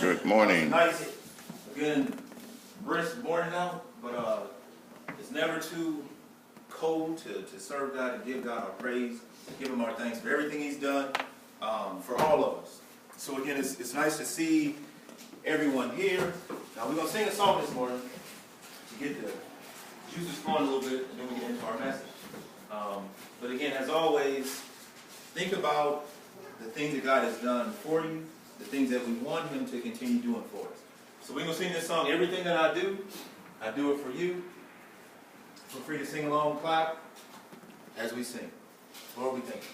Good morning. Nice, good, brisk morning out, but it's never too cold to serve God and give God our praise, give Him our thanks for everything He's done for all of us. So again, it's nice to see everyone here. Now we're going to sing a song this morning to get the juices flowing a little bit, and then we get into our message. But again, as always, think about the things that God has done for you, the things that we want Him to continue doing for us. So we're going to sing this song, Everything That I Do It For You. Feel free to sing along, clap, as we sing. Lord, we thank you.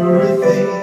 Everything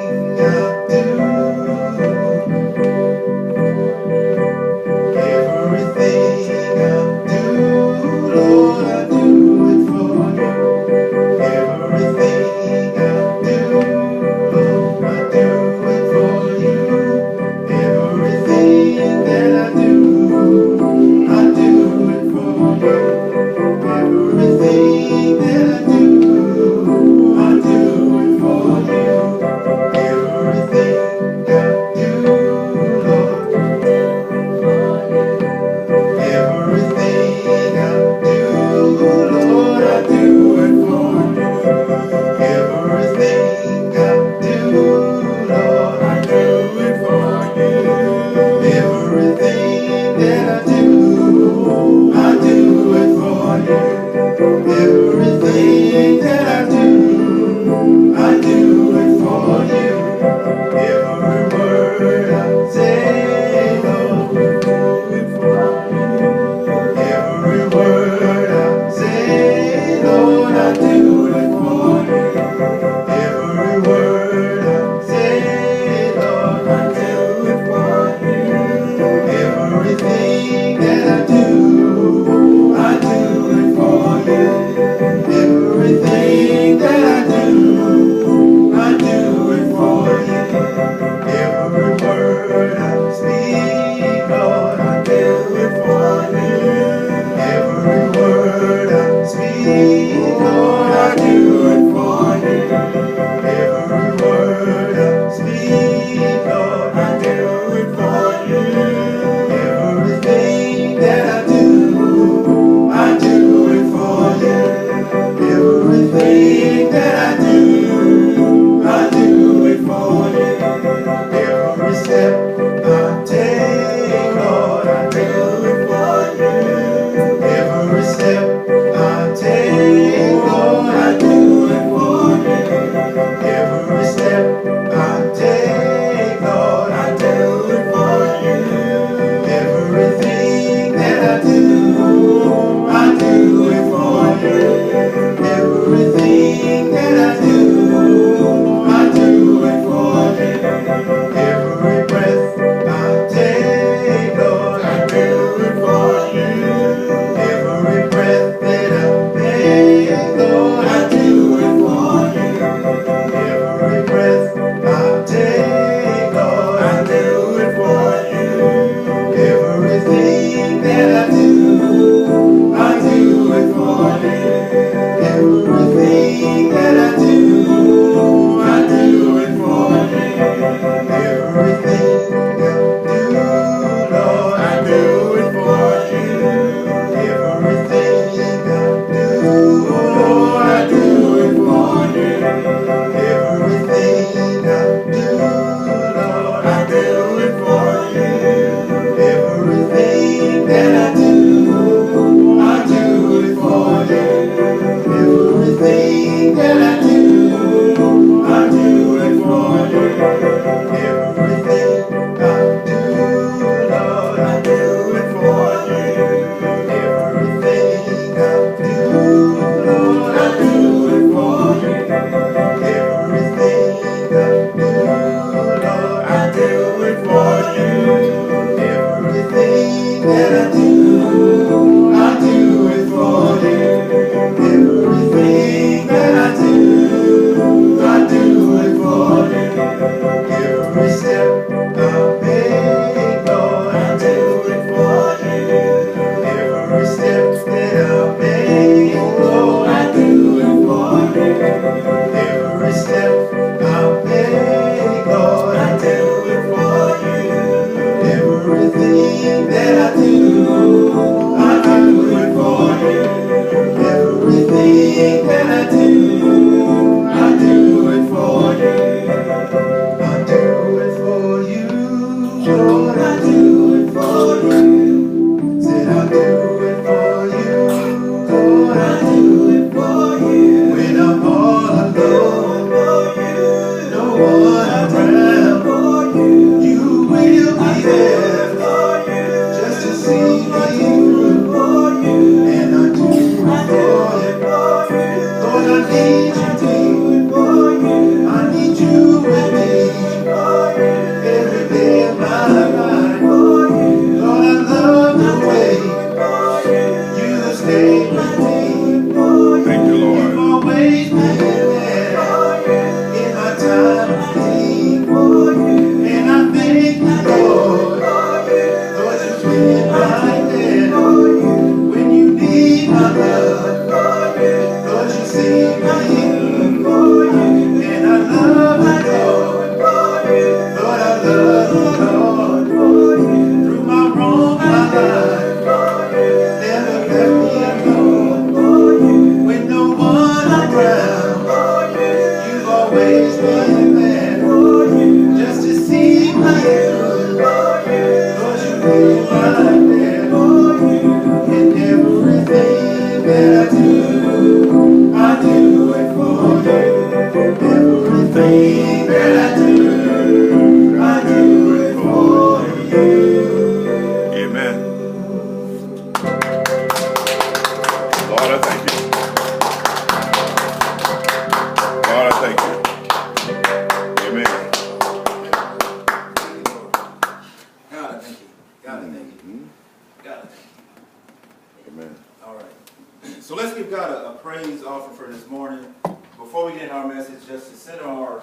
So let's give God a praise offering for this morning. Before we get in our message, just to center our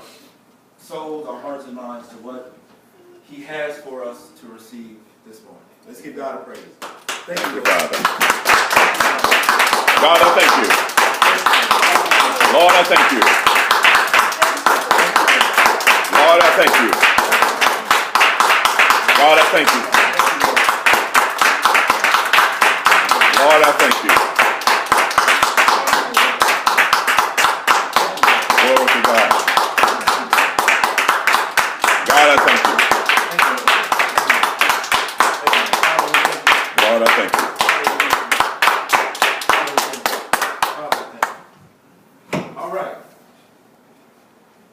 souls, our hearts and minds to what He has for us to receive this morning. Let's give God a praise. Thank you, Father. God, I thank you. Lord, I thank you. Lord, I thank you. God, I thank you. Lord, I thank you. Glory to God. God, I thank you. Lord, I thank you. All right.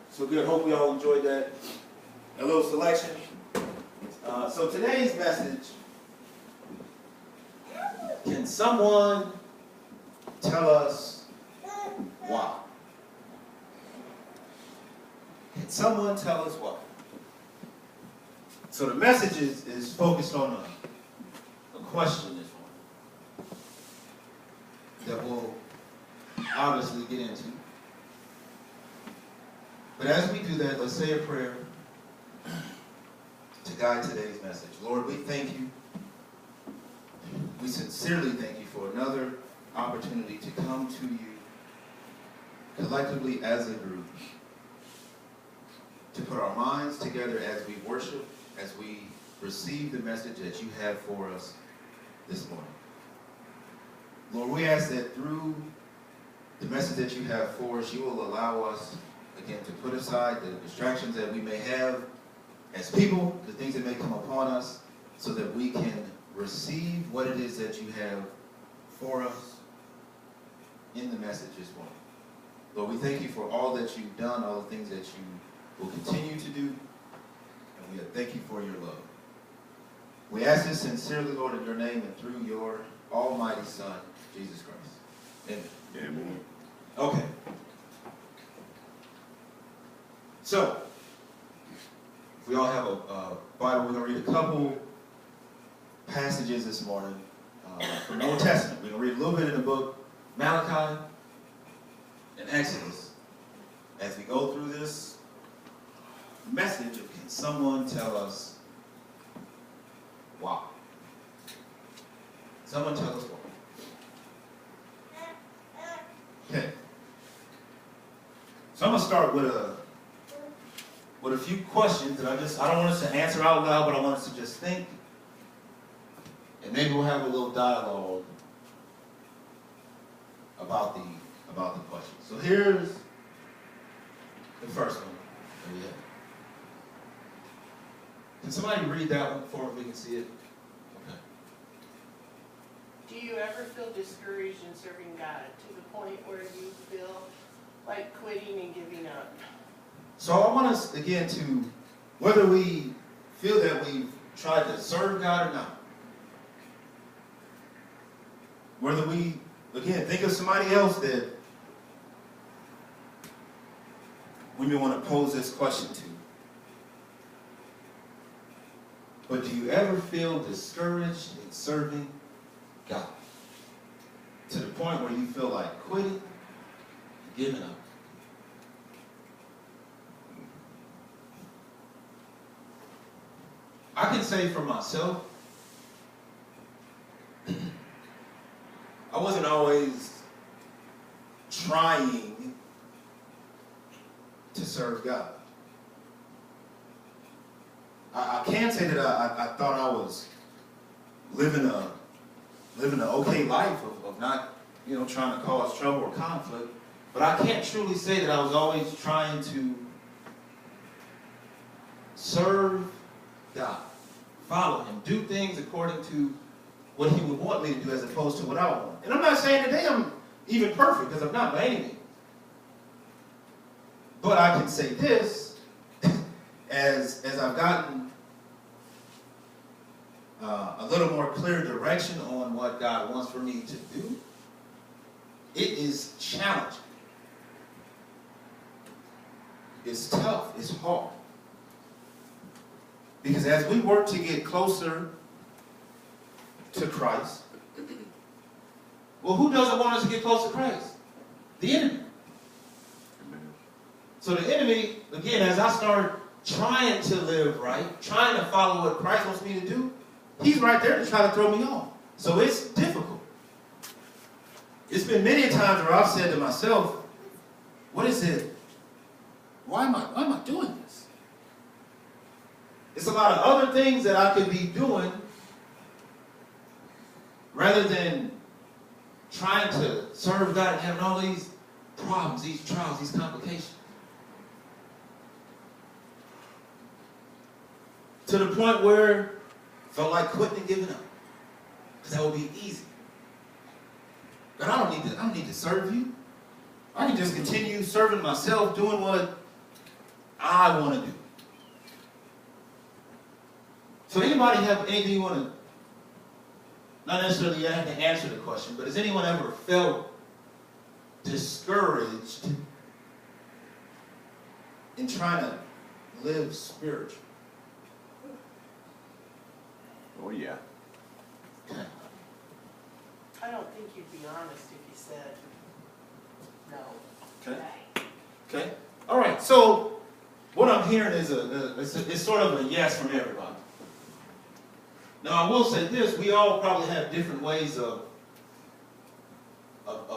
So good. Hope we all enjoyed that. A little selection. So today's message, can someone tell us why? Can someone tell us why? So the message is focused on a question this morning that we'll obviously get into. But as we do that, let's say a prayer to guide today's message. Lord, we thank you. We sincerely thank you for another opportunity to come to you collectively as a group, to put our minds together as we worship, as we receive the message that you have for us this morning. Lord, we ask that through the message that you have for us, you will allow us, again, to put aside the distractions that we may have as people, the things that may come upon us, so that we can receive what it is that you have for us in the message this morning. Lord, we thank you for all that you've done, all the things that you will continue to do, and we thank you for your love. We ask this sincerely, Lord, in your name and through your almighty Son, Jesus Christ. Amen. Amen. Okay. So, if we all have a Bible, we're going to read a couple passages this morning from the Old Testament. We're going to read a little bit in the book Malachi and Exodus. As we go through this message of can someone tell us why? Someone tell us why. Okay. So I'm going to start with a few questions that I don't want us to answer out loud, but I want us to just think. And maybe we'll have a little dialogue about the question. So here's the first one that we have. Can somebody read that one for us? We can see it. Okay. Do you ever feel discouraged in serving God to the point where you feel like quitting and giving up? So I want us again to, whether we feel that we've tried to serve God or not, whether we, again, think of somebody else that we may want to pose this question to. But do you ever feel discouraged in serving God? To the point where you feel like quitting and giving up? I can say for myself, I wasn't always trying to serve God. I can say that I thought I was living a okay life of not, trying to cause trouble or conflict. But I can't truly say that I was always trying to serve God follow him, do things according to what he would want me to do as opposed to what I want. And I'm not saying today I'm even perfect, because I'm not by any means. But I can say this, as I've gotten a little more clear direction on what God wants for me to do, it is challenging. It's tough. It's hard. Because as we work to get closer to Christ, well, who doesn't want us to get close to Christ? The enemy. So the enemy, again, as I start trying to live right, trying to follow what Christ wants me to do, he's right there to try to throw me off. So it's difficult. It's been many times where I've said to myself, what is it? Why am I doing this? It's a lot of other things that I could be doing rather than trying to serve God and having all these problems, these trials, these complications. To the point where I felt like quitting and giving up. Because that would be easy. But I don't need to serve you. I can just continue serving myself, doing what I want to do. So anybody have anything you want to, not necessarily you have to answer the question, but has anyone ever felt discouraged in trying to live spiritual? Oh, yeah. Okay. I don't think you'd be honest if you said no. Okay. Okay. All right. So what I'm hearing is it's sort of a yes from everybody. Now I will say this: we all probably have different ways of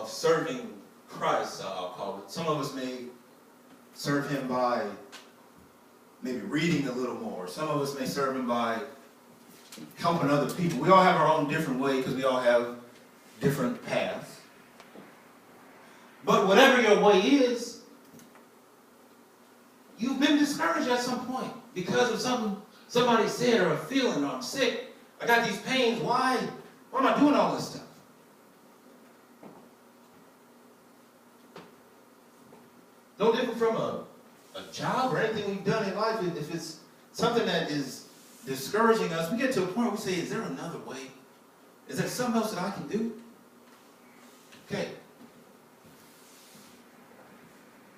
serving Christ. I'll call it. Some of us may serve Him by maybe reading a little more. Some of us may serve Him by helping other people. We all have our own different way because we all have different paths. But whatever your way is, you've been discouraged at some point because of something somebody said or a feeling, or I'm sick, I got these pains, why am I doing all this stuff? No different from a job or anything we've done in life. If it's something that is discouraging us, we get to a point where we say, is there another way? Is there something else that I can do? Okay.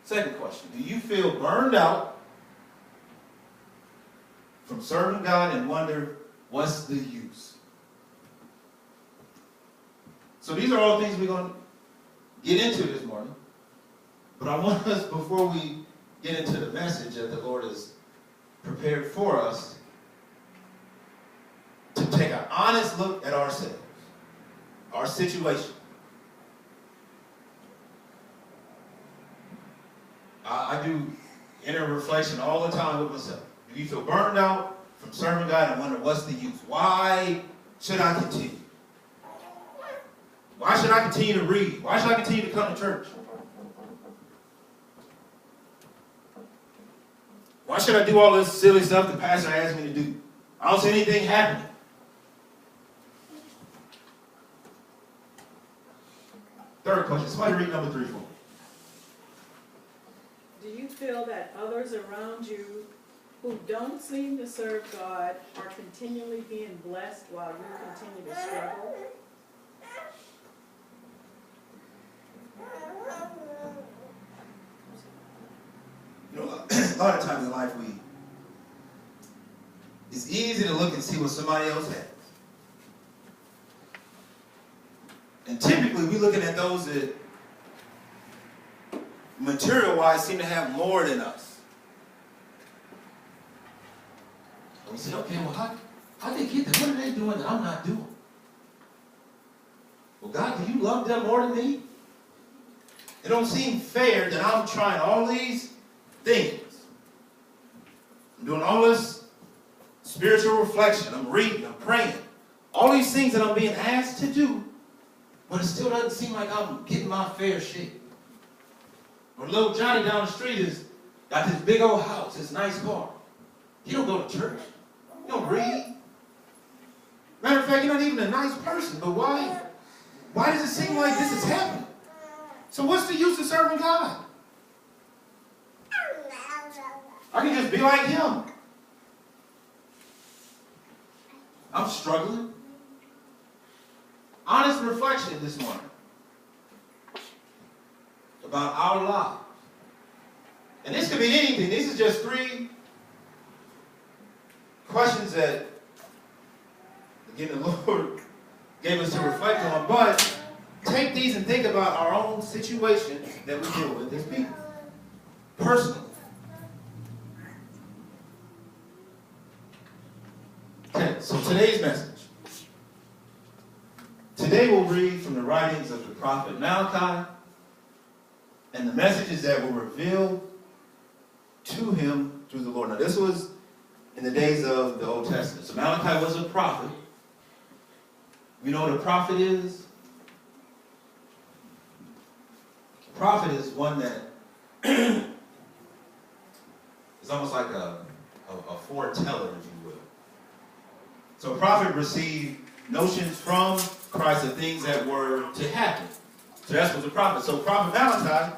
Second question. Do you feel burned out from serving God and wonder, what's the use? So these are all things we're going to get into this morning. But I want us, before we get into the message that the Lord has prepared for us, to take an honest look at ourselves, our situation. I do inner reflection all the time with myself. Do you feel burned out from serving God and wonder, what's the use? Why should I continue? Why should I continue to read? Why should I continue to come to church? Why should I do all this silly stuff the pastor asked me to do? I don't see anything happening. Third question. Somebody read number 3 for me. Do you feel that others around you who don't seem to serve God are continually being blessed while you continue to struggle? You know, a lot of times in life, it's easy to look and see what somebody else has. And typically, we're looking at those that material-wise seem to have more than us. And we say, okay, well, how they get that? What are they doing that I'm not doing? Well, God, do you love them more than me? It don't seem fair that I'm trying all these things. I'm doing all this spiritual reflection. I'm reading, I'm praying. All these things that I'm being asked to do, but it still doesn't seem like I'm getting my fair share. Or little Johnny down the street has got this big old house, this nice car. He don't go to church. He don't read. Matter of fact, you're not even a nice person, but why? Why does it seem like this is happening? So what's the use of serving God? I can just be like him. I'm struggling. Honest reflection this morning about our lives. And this could be anything. These are just 3 questions that, again, the Lord gave us to reflect on. But take these and think about our own situation that we deal with as people. Personally. Okay, so today's message. Today we'll read from the writings of the prophet Malachi and the messages that were revealed to him through the Lord. Now this was in the days of the Old Testament. So Malachi was a prophet. You know what a prophet is? A prophet is one that is almost like a foreteller, if you will. So a prophet received notions from Christ of things that were to happen. So that's what the prophet. So prophet Malachi,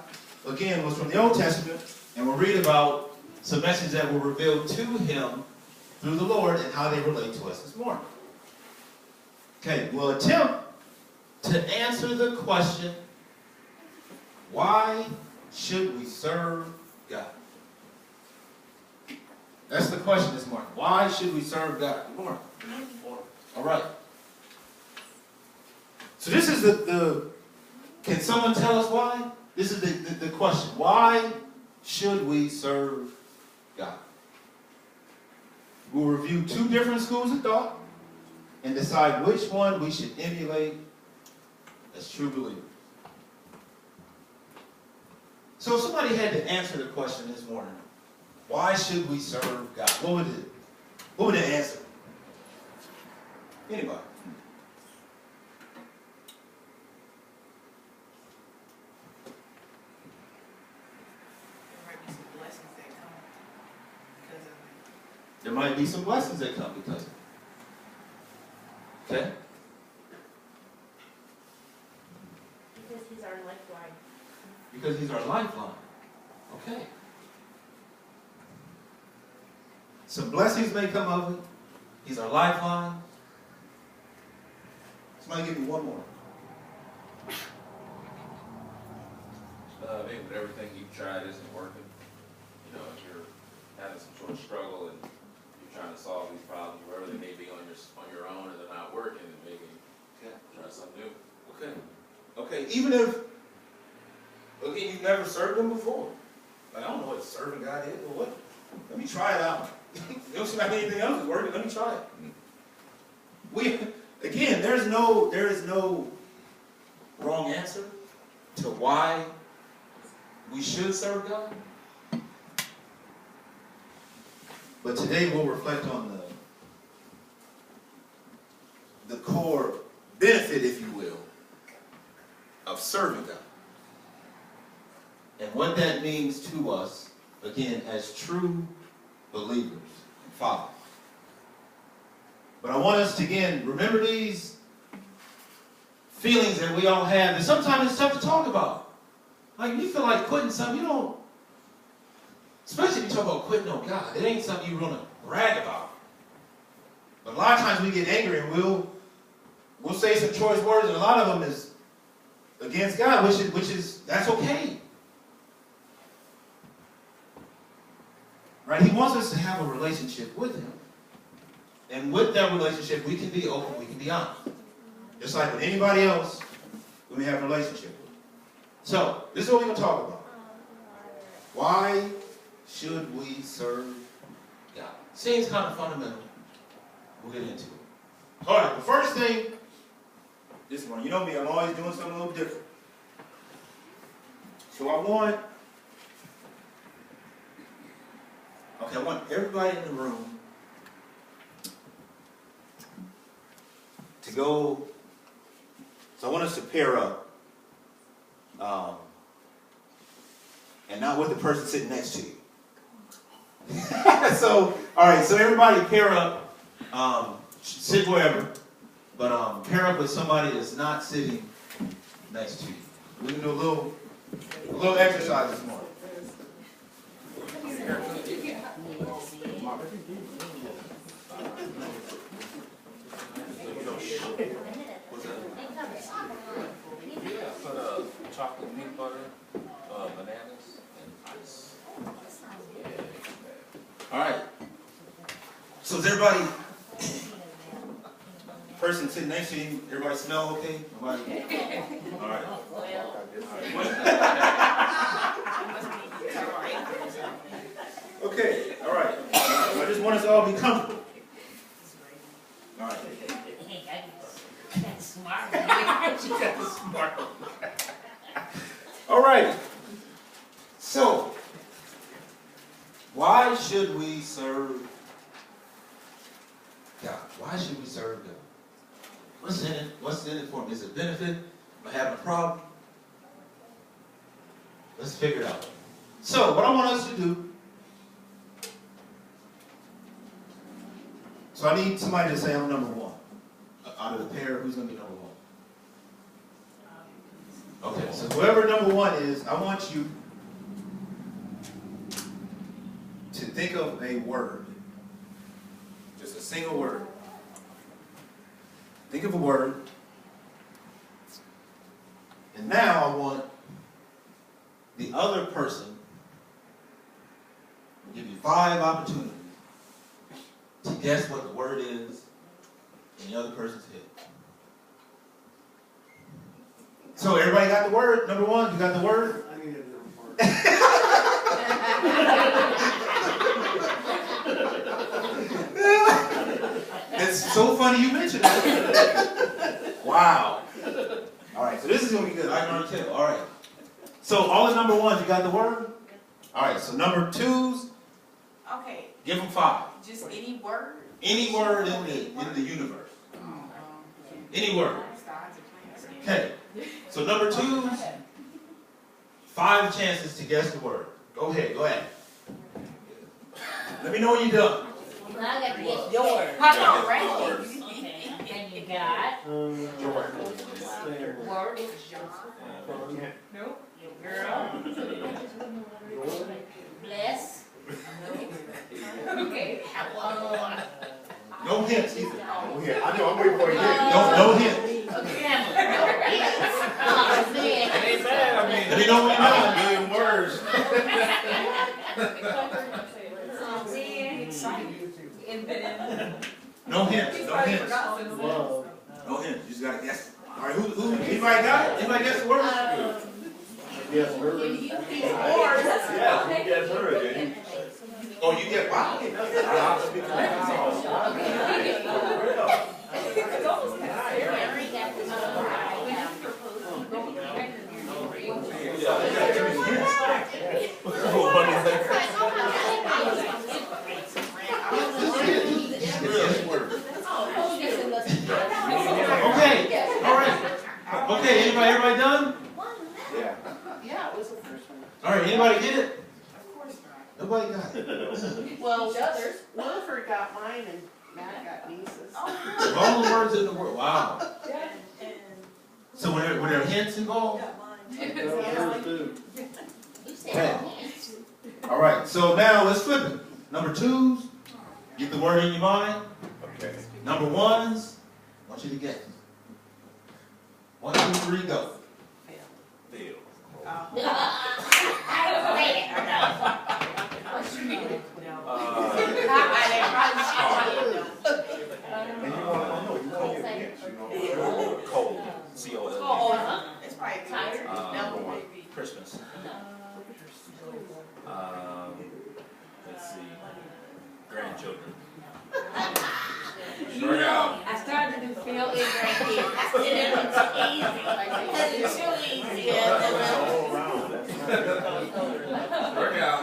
again, was from the Old Testament, and we'll read about some messages that were revealed to him through the Lord and how they relate to us this morning. Okay, we'll attempt to answer the question, why should we serve God? That's the question this morning. Why should we serve God? Good morning. All right. So this is can someone tell us why? This is the question. Why should we serve God? We'll review 2 different schools of thought and decide which one we should emulate as true believers. So if somebody had to answer the question this morning, why should we serve God? What would the answer? Anybody? There might be some blessings that come because of it. Okay? Because he's our lifeline. Because he's our lifeline. Okay. Some blessings may come of it. He's our lifeline. Somebody give me one more. Maybe when everything you've tried isn't working, you know, if you're having some sort of struggle and you're trying to solve these problems, wherever they may be on your own and they're not working, and maybe try something new. Okay. Okay. Even if, again, you've never served him before. Like, I don't know what serving God is, but what? Let me try it out. It don't seem like anything else is working. Let me try it. Again, there is no wrong answer to why we should serve God. But today we'll reflect on the core benefit, if you will, of serving God. And what that means to us, again, as true believers and followers. But I want us to, again, remember these feelings that we all have. And sometimes it's tough to talk about. Like, you feel like quitting something, you don't, especially if you talk about quitting on God, it ain't something you want to brag about. But a lot of times we get angry and we'll say some choice words, and a lot of them is against God, which is that's okay. Right? He wants us to have a relationship with him. And with that relationship, we can be open, we can be honest. Just like with anybody else who we have a relationship with. So, this is what we're going to talk about. Why should we serve God? Seems kind of fundamental. We'll get into it. All right, the first thing, this one, you know me, I'm always doing something a little different. So I want everybody in the room to go, so I want us to pair up. And not with the person sitting next to you. So, all right, so everybody pair up, sit wherever. But pair up with somebody that's not sitting next to you. We can do a little exercise this morning. Put chocolate, peanut butter, bananas, and ice. All right. So is everybody, person sitting next to you, everybody smell okay? Nobody? All right. Okay, all right. I just want us to all be comfortable. All right. All right. So, why should we serve God? Why should we serve God? What's in it? What's in it for me? Is it benefit? Am I having a problem? Let's figure it out. So, what I want us to do. So I need somebody to say I'm number one. Out of the pair, who's going to be number one? Okay, so whoever number one is, I want you to think of a word. Just a single word. Think of a word. And now I want the other person to give you 5 opportunities to guess what the word is in the other person's head. So everybody got the word? Number one, you got the word? I need a different part. It's so funny you mentioned that. Wow. All right, so this is going to be good. I can already tell. All right. So all the number ones, you got the word? All right, so number twos, Okay, give them 5. just any word? Any word in the universe. Any word. Okay. So number 2s, 5 chances to guess the word. Go ahead, go ahead. Let me know when you're done. Well, I got to get yours. Hold on, right? Okay. And you got word, Nope. girl, bless. Okay. No hints either. Yeah, I know, I'm waiting for you. No hints. Oh, man. Ain't bad, I mean. Let me know when you're done. A million words. And then. No hints. No hints. Wow. No hints. You just gotta guess. All right, who? Anybody got it? Anybody guess the word? Yes, her. Yeah, yes, her again. Oh, you get wow. Okay. All right. Okay. Everybody done? Yeah. Yeah, it was the first one. All right. Anybody get it? Nobody got it. Well, Wilford got mine and Matt got Lisa's. All the words in the word. Wow. So were there hints involved? Hers too. Okay. All right. So now let's flip it. Number 2s, get the word in your mind. Okay. Number 1s, I want you to guess. 1, 2, 3, go. Deal. And you want to know, you call your hints, you know. Cold. C-O-L-D. Oh, it's probably tired. Christmas. Let's see. Grandchildren. You know, I started to feel it right here. I said it was easy. Because it's too easy. All around, that's not. Work out.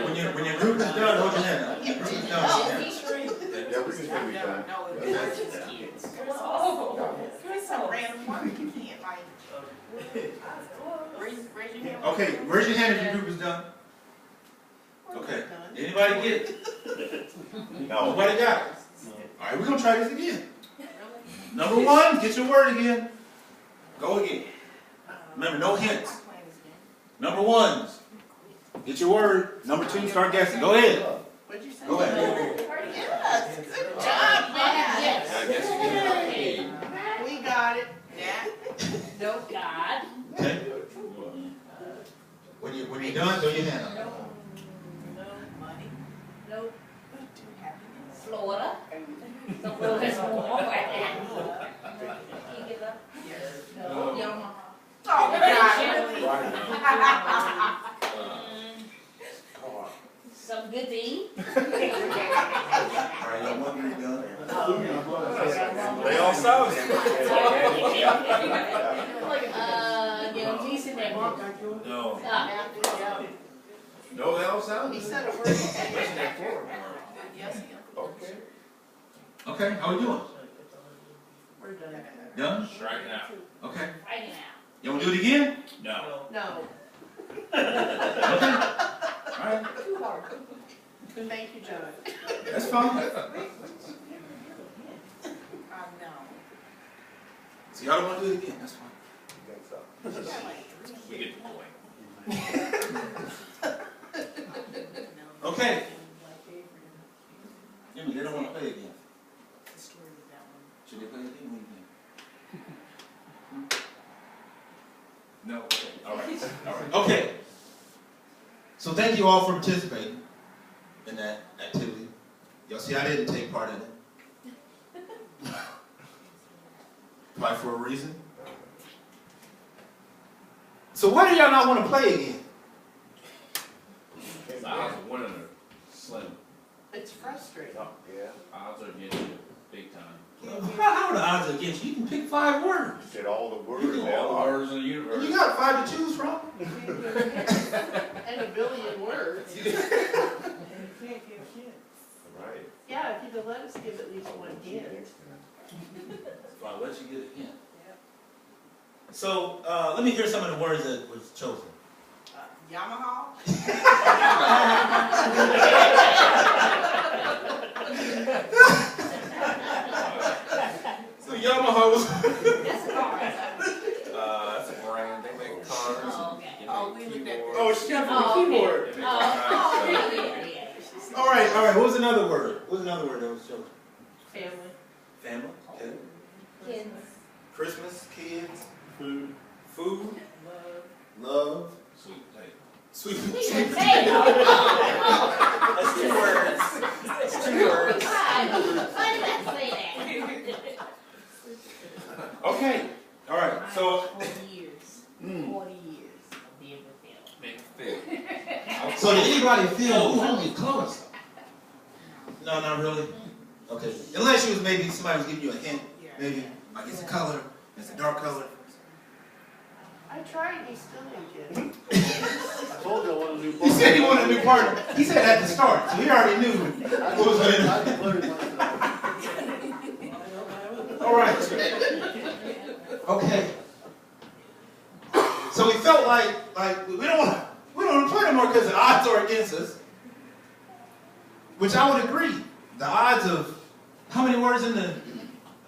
When your group is done, hold your hand up. Group is done, hold your hand up. Yeah, we can still be done. No, it's just kids. Oh, it's some random one. You can't like. Raise your hand. Okay, raise your hand if your group is done. Okay. Anybody get it? No. Nobody got it. All right, we're gonna try this again. Number one, get your word again. Go again. Remember, no hints. Number ones, get your word. Number two, start guessing. Go ahead. What'd you say? Go ahead. Yes, good job, man. Yes. I guess you get a paid. We got it. No God. Okay. When you're done, throw your hand up. No money. No. Florida. The Florida's warm. Can you get up? No. Omaha. Oh, Some good to eat. All right, y'all want me done? They all sound. Decent there, Mark. No. No, they all sound. He said a word. Yes, Okay. Okay, how we doing? We're done. Done? Strike it out. Okay. Right now. You want to do it again? No. No, Okay. All right. Too hard. thank you, John. That's fine. So y'all don't want to do it again? That's fine. We get the point. Okay. Jimmy, they don't want to play again. Should they play again? No. Okay. All right. All right. Okay. So thank you all for participating in that activity. Y'all see, I didn't take part in it. Probably for a reason. So why do y'all not want to play again? The odds of winning are slim. It's frustrating. Yeah. Odds are against you big time. How are the odds against you? You can pick 5 words. Said all the words. You can All the words in the universe. You got 5 to choose from. And a billion words. Right. Yeah, if you could let us give at least one hint. I'll let you get a hint. So let me hear some of the words that was chosen. Yamaha? So Yamaha was. That's hard. That's a brand. They make cars. Oh, okay. and Oh, make we looked at keyboards. Oh, she got Oh, from the keyboard. They make Oh, all kinds of yeah, stuff. yeah. All right. What was another word? What was another word that was chosen? Family. Family. Okay. Kids. Christmas, kids, Food. food, love, Sweet potato. sweet Sweet potato. potato. That's 2 words. That's 2 words. Why did I say that? Okay. All right. So 40 years. 40 years of being with them. Make fit. So did anybody feel really close? No, not really. Okay. Unless you was maybe somebody was giving you a hint. Maybe like it's a color. It's a dark color. I tried, he still didn't get it. I told you I wanted a new He said he wanted a new partner. He said at the start, so he already knew what was going I to. declared myself. All right. Okay. So we felt like we don't want to play no more because the odds are against us. Which I would agree. The odds of how many words in the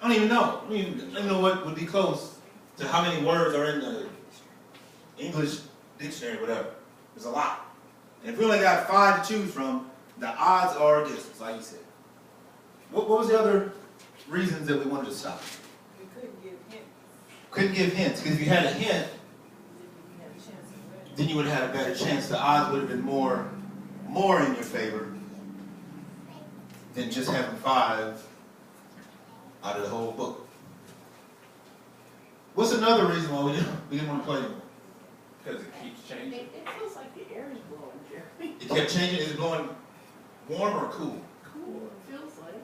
I don't even know. I don't even know what would be close to how many words are in the English dictionary, whatever. There's a lot. And if we only got 5 to choose from, the odds are against us, like you said. What was the other reasons that we wanted to stop? We couldn't give hints. Couldn't give hints, because if you had a hint, then you would have had a better chance. The odds would have been more in your favor than just having 5 out of the whole book. What's another reason why we didn't want to play anymore? Because it keeps changing. It feels like the air is blowing, Jeremy. It kept changing. Is it blowing warm or cool? Cool, it feels like.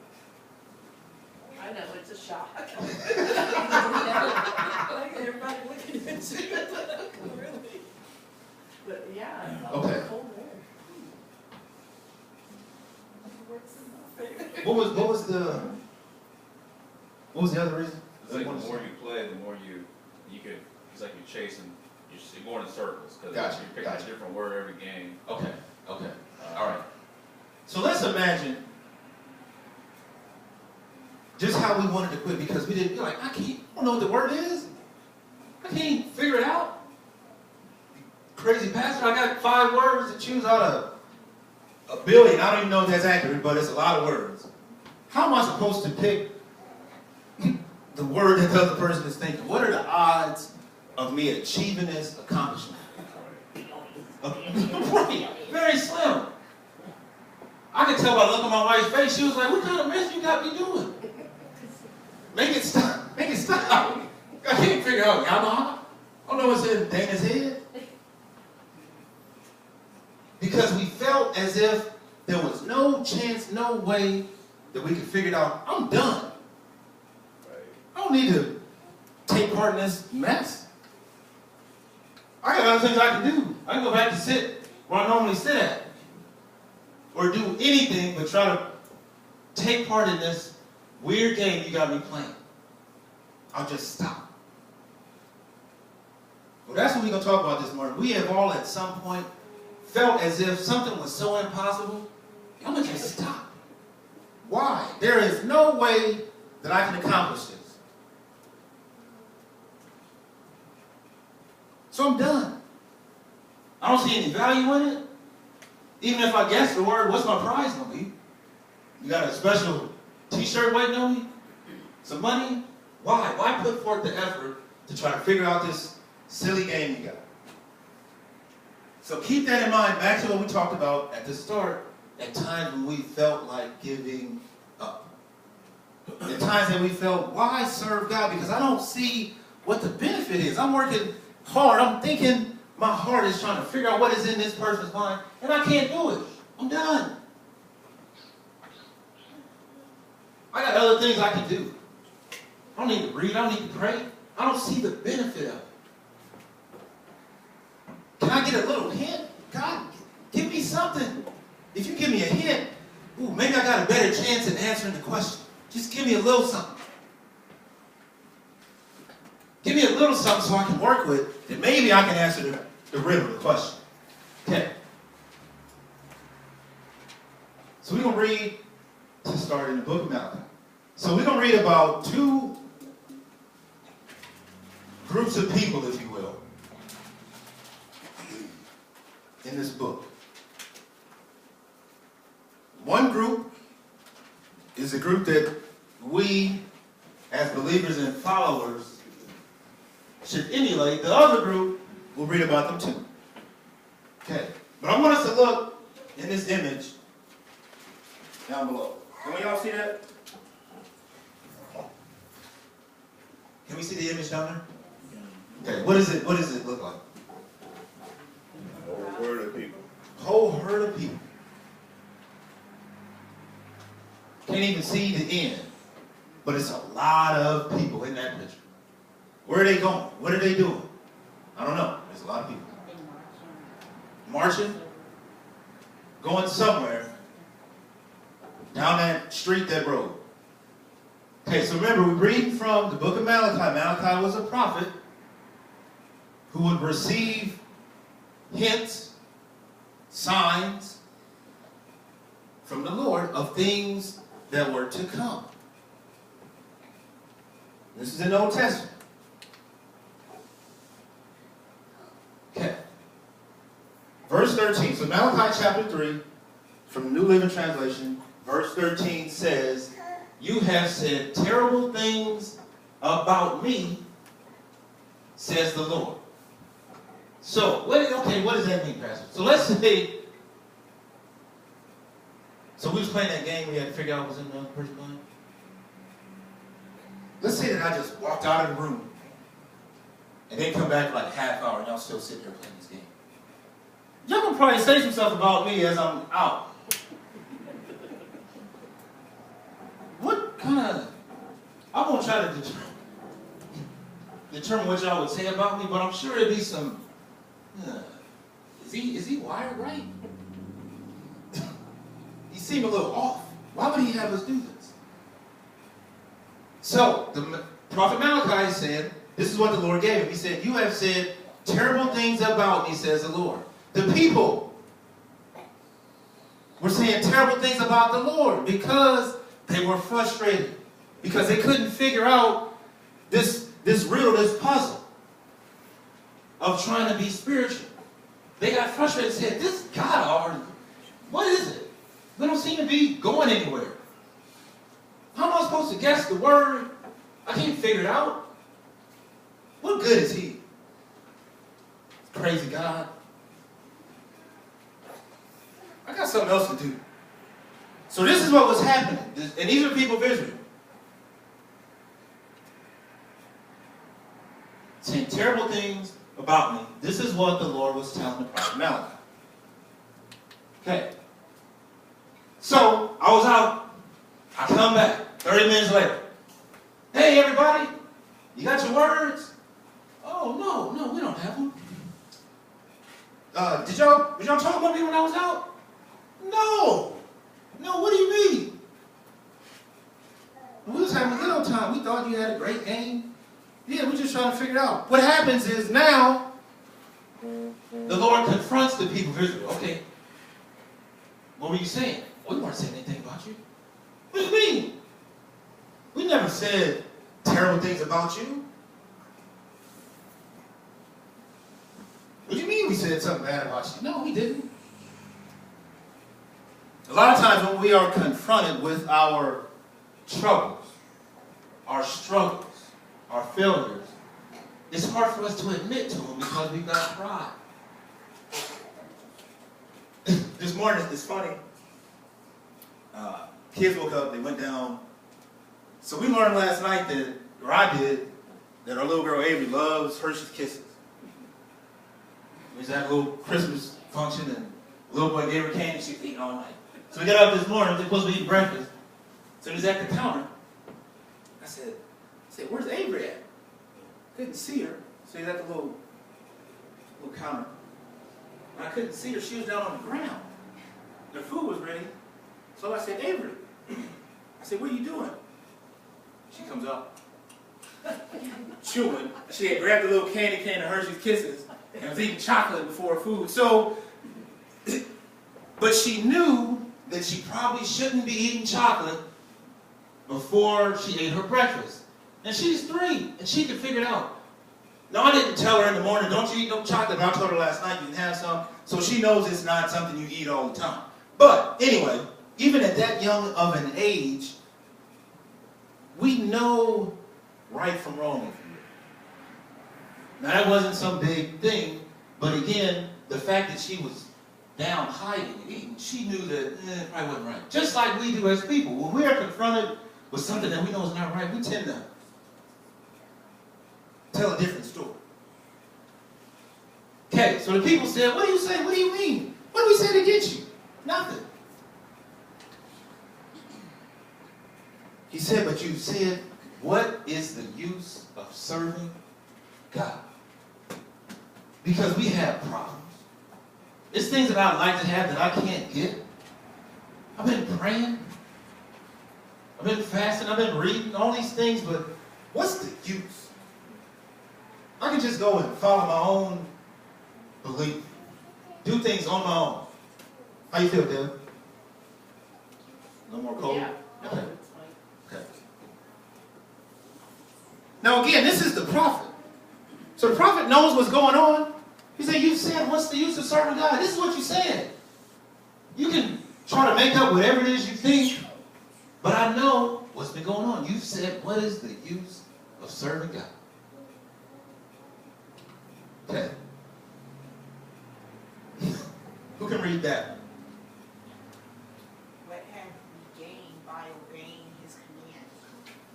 I know, it's a shock. Everybody looking at you. Really? But yeah, I felt Okay. cold air. What was the other reason? It's like the more you play, the more you could, it's like you're chasing, you're going in circles. Because Gotcha, you're picking gotcha. a different word every game. Okay. All right. So let's imagine just how we wanted to quit because we didn't, like, I don't know what the word is. I can't figure it out. Crazy pastor, I got 5 words to choose out of a billion. I don't even know if that's accurate, but it's a lot of words. How am I supposed to pick the word that the other person is thinking? What are the odds of me achieving this accomplishment? Right, very slim. I could tell by the look on my wife's face, she was like, what kind of mess you got me doing? Make it stop. Make it stop. I can't figure out Yamaha. I don't know what's in Dana's head. Because we felt as if there was no chance, no way that we could figure it out. I'm done. I don't need to take part in this mess. I got other things I can do. I can go back to sit where I normally sit at. Or do anything but try to take part in this weird game you got me playing. I'll just stop. Well, that's what we're going to talk about this morning. We have all at some point felt as if something was so impossible, I'm going to just stop. Why? There is no way that I can accomplish this. So I'm done. I don't see any value in it. Even if I guess the word, what's my prize going to be? You got a special t-shirt waiting on me? Some money? Why? Why put forth the effort to try to figure out this silly game you got? So keep that in mind, back to what we talked about at the start, at times when we felt like giving up. At times that we felt, why serve God? Because I don't see what the benefit is. I'm working hard. I'm thinking my heart is trying to figure out what is in this person's mind, and I can't do it. I'm done. I got other things I can do. I don't need to read. I don't need to pray. I don't see the benefit of it. Can I get a little hint? God, give me something. If you give me a hint, maybe I got a better chance at answering the question. Just give me a little something. Give me a little something so I can work with, that maybe I can answer the riddle, the question. Okay. So we're going to read, to start in the book of Malachi. So we're going to read about 2 groups of people, if you will, in this book. One group is a group that we, as believers and followers, should emulate. The other group, we'll read about them too. Okay. But I want us to look in this image down below. Can y'all see that? Can we see the image down there? Okay. What does it look like? A whole herd of people. Whole herd of people. Can't even see the end. But it's a lot of people in that picture. Where are they going? What are they doing? I don't know. There's a lot of people. Marching? Going somewhere. Down that street, that road. Okay, so remember, we read from the book of Malachi. Malachi was a prophet who would receive hints, signs from the Lord of things that were to come. This is in the Old Testament. Okay. Verse 13. So Malachi chapter 3, from the New Living Translation, verse 13 says, "You have said terrible things about me, says the Lord." So, what does that mean, Pastor? So let's say, so we was playing that game, we had to figure out what was in the other person's mind. Let's say that I just walked out of the room and then come back for like a half hour and y'all still sitting there playing this game. Y'all gonna probably say some stuff about me as I'm out. What kind of, I won't try to determine what y'all would say about me, but I'm sure it'd be some, is he wired right? He seemed a little off. Why would he have us do this? So, the prophet Malachi said, this is what the Lord gave him. He said, "You have said terrible things about me, says the Lord." The people were saying terrible things about the Lord because they were frustrated, because they couldn't figure out this riddle, this puzzle of trying to be spiritual. They got frustrated and said, this God, what is it? We don't seem to be going anywhere. How am I supposed to guess the word? I can't figure it out. What good is he? Crazy God. I got something else to do. So this is what was happening. And these are people of Israel. Saying terrible things about me. This is what the Lord was telling the prophet Malachi. Okay. So I was out. I come back 30 minutes later. Hey, everybody. You got your words? Oh, no, we don't have them. Did y'all talk about me when I was out? No, what do you mean? We was having a good old time. We thought you had a great game. Yeah, we're just trying to figure it out. What happens is now, the Lord confronts the people of Israel. Okay, what were you saying? We weren't saying anything about you. What do you mean? We never said terrible things about you. What do you mean we said something bad about you? No, we didn't. A lot of times when we are confronted with our troubles, our struggles, our failures, it's hard for us to admit to them because we've got pride. This morning, it's funny. Kids woke up, they went down. So we learned last night that, or I did, that our little girl Avery loves Hershey's Kisses. We was at a little Christmas function and the little boy gave her candy and she was eating all night. So we got up this morning, we were supposed to be eating breakfast. So he was at the counter. I said, where's Avery at? Couldn't see her. So he's at the little counter. And I couldn't see her. She was down on the ground. The food was ready. So I said, Avery. I said, what are you doing? She comes up, chewing. She had grabbed a little candy cane of Hershey's Kisses and was eating chocolate before her food. So, but she knew that she probably shouldn't be eating chocolate before she ate her breakfast. And she's 3, and she could figure it out. Now, I didn't tell her in the morning, don't you eat no chocolate, but I told her last night you can have some, so she knows it's not something you eat all the time. But, anyway, even at that young of an age, we know right from wrong. Now, that wasn't some big thing, but again, the fact that she was down hiding and eating, she knew that it probably wasn't right. Just like we do as people. When we are confronted with something that we know is not right, we tend to tell a different story. Okay, so the people said, what do you say? What do you mean? What do we say against you? Nothing. He said, but you said, what is the use of serving God? Because we have problems. There's things that I'd like to have that I can't get. I've been praying. I've been fasting. I've been reading all these things, but what's the use? I can just go and follow my own belief. Do things on my own. How you feel, Deb? No more cold? Yeah. Okay. Okay. Now again, this is the prophet. So the prophet knows what's going on. He said, you said, what's the use of serving God? This is what you said. You can try to make up whatever it is you think, but I know what's been going on. You've said, what is the use of serving God? Okay. Who can read that? What have we gained by obeying his commands?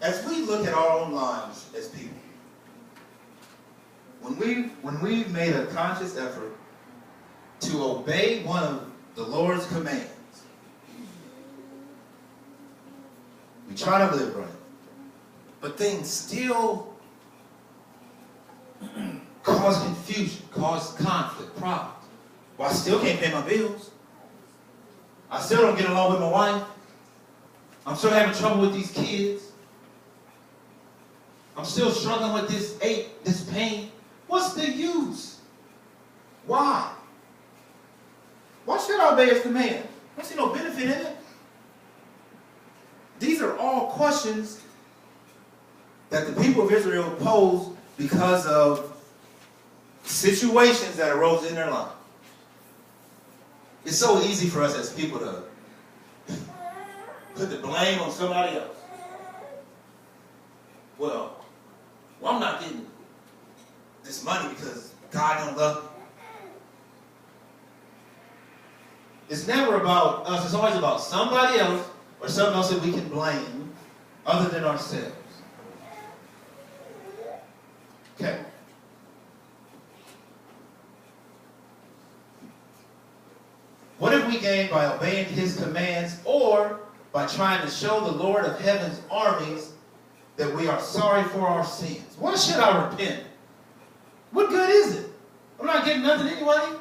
As we look at our own lives as people, when we've made a conscious effort to obey one of the Lord's commands, we try to live right, but things still cause confusion, cause conflict, problems. Well, I still can't pay my bills. I still don't get along with my wife. I'm still having trouble with these kids. I'm still struggling with this ache, this pain. What's the use? Why? Why should I obey his command? I don't see no benefit in it. These are all questions that the people of Israel posed because of situations that arose in their life. It's so easy for us as people to put the blame on somebody else. Well, I'm not getting this money because God don't love me. It's never about us. It's always about somebody else or something else that we can blame other than ourselves. Okay. What have we gained by obeying his commands or by trying to show the Lord of heaven's armies that we are sorry for our sins? Why should I repent? What good is it? I'm not getting nothing anyway.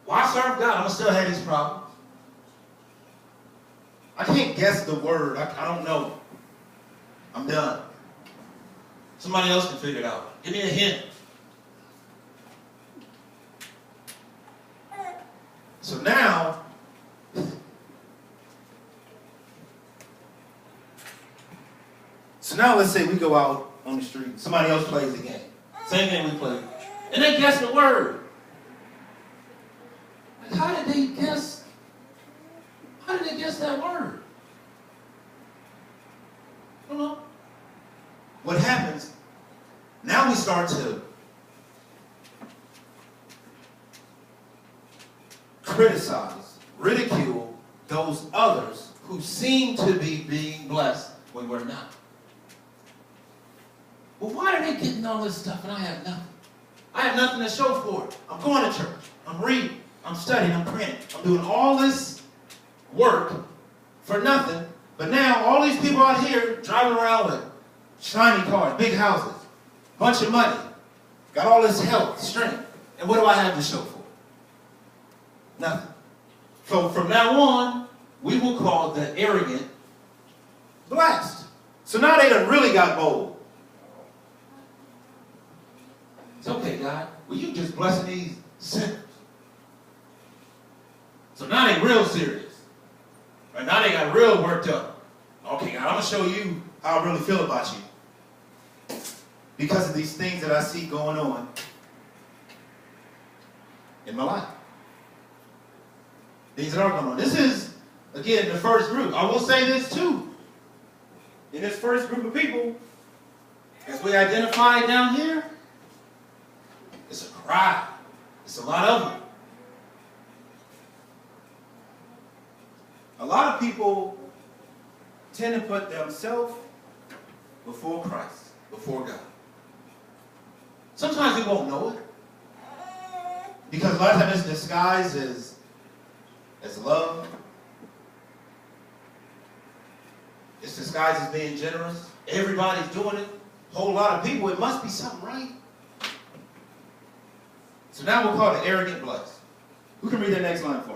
Why serve God? I'm going to still have these problems. I can't guess the word. I don't know. I'm done. Somebody else can figure it out. Give me a hint. So now, let's say we go out on the street. Somebody else plays the game. Same game we play. And they guess the word. Like, how did they guess that word? I don't know. What happens, now we start to criticize, ridicule those others who seem to be being blessed when we're not. Well, why are they getting all this stuff and I have nothing? I have nothing to show for it. I'm going to church. I'm reading. I'm studying. I'm praying. I'm doing all this work for nothing. But now all these people out here driving around with shiny cars, big houses, bunch of money, got all this health, strength. And what do I have to show for it? Nothing. So from now on, we will call the arrogant blessed. So now they done really got bold. It's okay, God. Well, you just blessing these sinners. So now they real serious. Right, now they got real worked up. Okay, God, I'm going to show you how I really feel about you. Because of these things that I see going on in my life. Things that are going on. This is, again, the first group. I will say this too. In this first group of people, as we identified down here, it's a crowd. It's a lot of them. A lot of people tend to put themselves before Christ, before God. Sometimes we won't know it. Because a lot of times it's disguised as love. It's disguised as being generous. Everybody's doing it. A whole lot of people. It must be something right. So now we'll call it the arrogant blessed. Who can read that next line for me?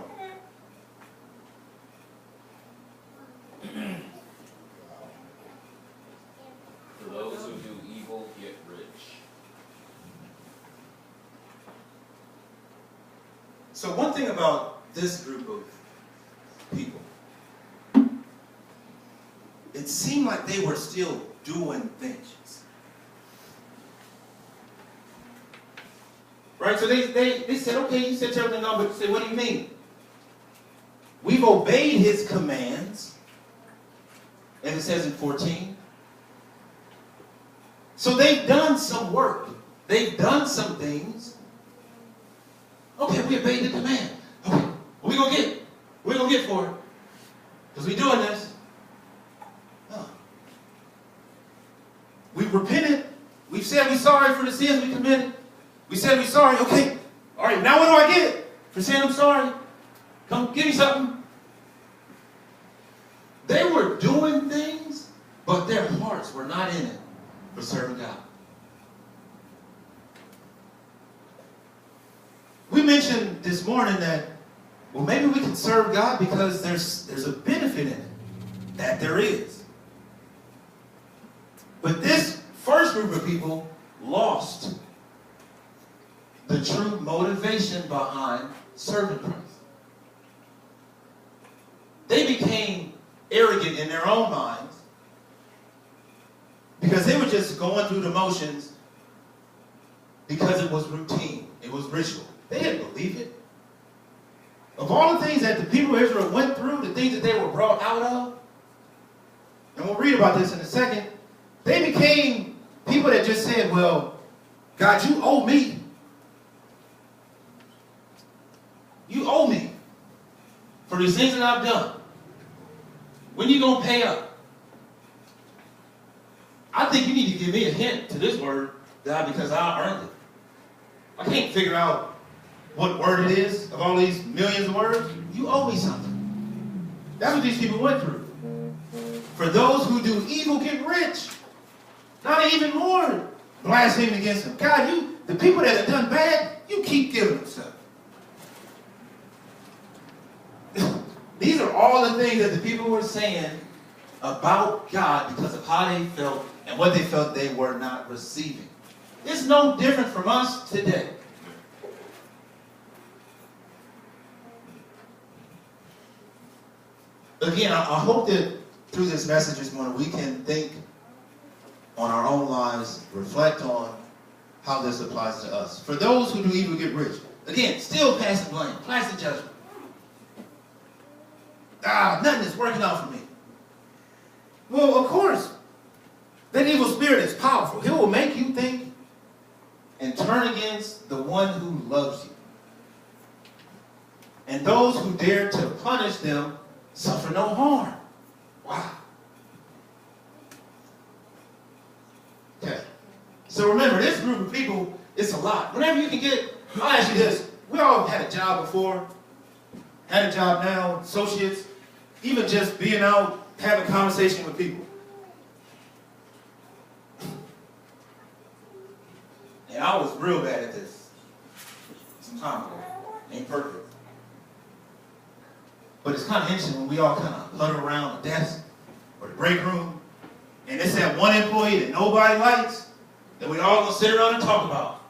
For those who do evil get rich. So one thing about this group of people, it seemed like they were still doing things. Right? So they said, okay, you said everything on, but say, what do you mean? We've obeyed his commands. And it says in 14. So they've done some work. They've done some things. Okay, we obeyed the command. Okay, what we gonna get? What we gonna get for it? Because we doing this. Huh. We've repented. We've said we're sorry for the sins we committed. We said we're sorry. Okay. All right, now what do I get for saying I'm sorry? Come, give me something. They were doing things, but their hearts were not in it for serving God. We mentioned this morning that, well, maybe we can serve God because there's a benefit in it. That there is. But this first group of people lost the true motivation behind serving Christ. They became arrogant in their own minds Because they were just going through the motions because it was routine. It was ritual. They didn't believe it. Of all the things that the people of Israel went through, the things that they were brought out of, and we'll read about this in a second, they became people that just said, well, God, you owe me. You owe me for these things that I've done. When you going to pay up? I think you need to give me a hint to this word, God, because I earned it. I can't figure out what word it is of all these millions of words. You owe me something. That's what these people went through. For those who do evil get rich. Not even more blaspheming against them. God, the people that have done bad, you keep giving them stuff. These are all the things that the people were saying about God because of how they felt and what they felt they were not receiving. It's no different from us today. Again, I hope that through this message this morning we can think on our own lives, reflect on how this applies to us. For those who do evil get rich. Again, still passing blame, passing judgment. Nothing is working out for me. Well, of course, that evil spirit is powerful. It will make you think and turn against the one who loves you. And those who dare to punish them suffer no harm. Wow. Okay. So remember, this group of people, it's a lot. Whenever you can get, I'll ask you this. We all had a job before, had a job now, associates, even just being out, having conversation with people. And I was real bad at this some time ago. Ain't perfect. But it's kind of interesting when we all kind of huddle around the desk or the break room, and it's that one employee that nobody likes that we all gonna sit around and talk about.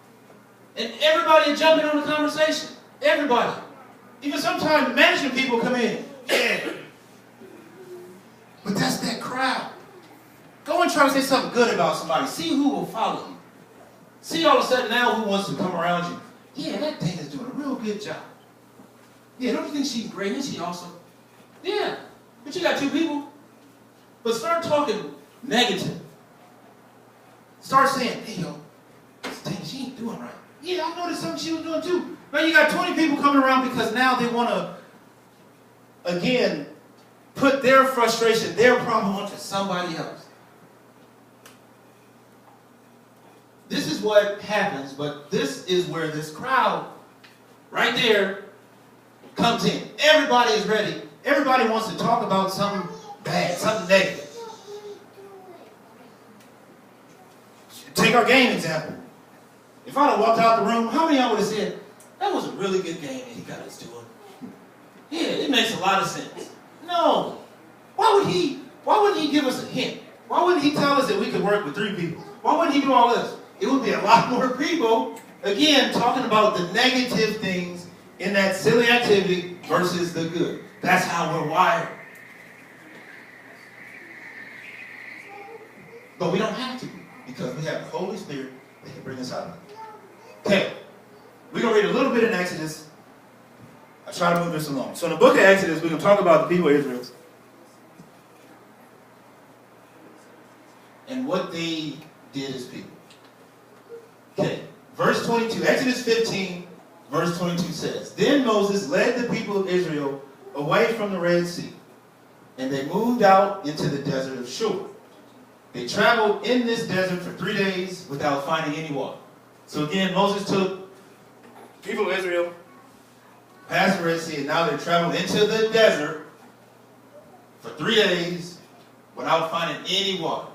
And everybody is jumping on the conversation. Everybody. Even sometimes the management people come in. Yeah. But that's that crowd. Go and try to say something good about somebody. See who will follow you. See all of a sudden now who wants to come around you. Yeah, that thing is doing a real good job. Yeah, don't you think she's great? Isn't she awesome? Yeah, but you got two people. But start talking negative. Start saying, hey, yo, this thing, she ain't doing right. Yeah, I noticed something she was doing too. Now you got 20 people coming around because now they want to, again, put their frustration, their problem onto somebody else. This is what happens, but this is where this crowd, right there, comes in. Everybody is ready. Everybody wants to talk about something bad, something negative. Take our game example. If I'd have walked out the room, how many of y'all would have said, that was a really good game that he got us doing? Yeah, it makes a lot of sense. No. Why wouldn't he give us a hint? Why wouldn't he tell us that we could work with 3 people? Why wouldn't he do all this? It would be a lot more people, again, talking about the negative things in that silly activity versus the good. That's how we're wired. But we don't have to, because we have the Holy Spirit that can bring us out of it. Okay, we're going to read a little bit in Exodus. I'll try to move this along. So in the book of Exodus, we're going to talk about the people of Israel and what they did as people. Okay, verse 22, Exodus 15, verse 22 says, Then Moses led the people of Israel away from the Red Sea, and they moved out into the desert of Shur. They traveled in this desert for 3 days without finding any water. So again, Moses took people of Israel past the Red Sea, and now they traveled into the desert for 3 days without finding any water.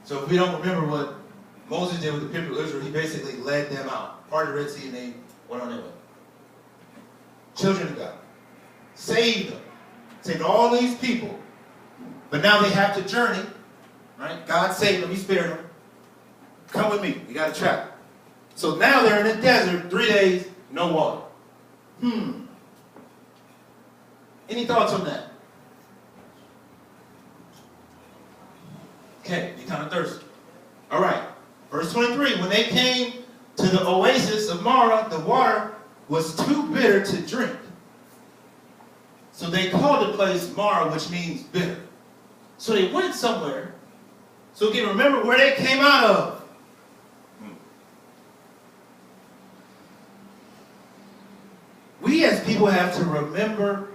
So if we don't remember what Moses did with the people of Israel, he basically led them out, part of the Red Sea, and they went on their way. Children of God. Saved them. Saved all these people. But now they have to journey, right? God saved them, he spared them. Come with me, we got to travel. So now they're in the desert, 3 days, no water. Any thoughts on that? Okay, you're kind of thirsty. All right, verse 23. When they came to the oasis of Marah, the water was too bitter to drink. So they called the place Marah, which means bitter. So they went somewhere. So again, remember where they came out of. We as people have to remember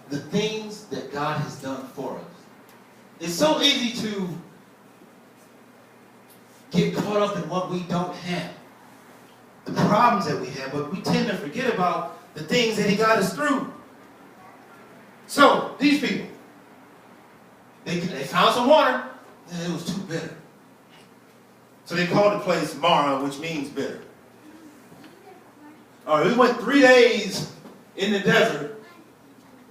the things that God has done for us. It's so easy to get caught up in what we don't have, the problems that we have, but we tend to forget about the things that he got us through. So, these people, they found some water, and it was too bitter. So they called the place Marah, which means bitter. All right, we went 3 days in the desert.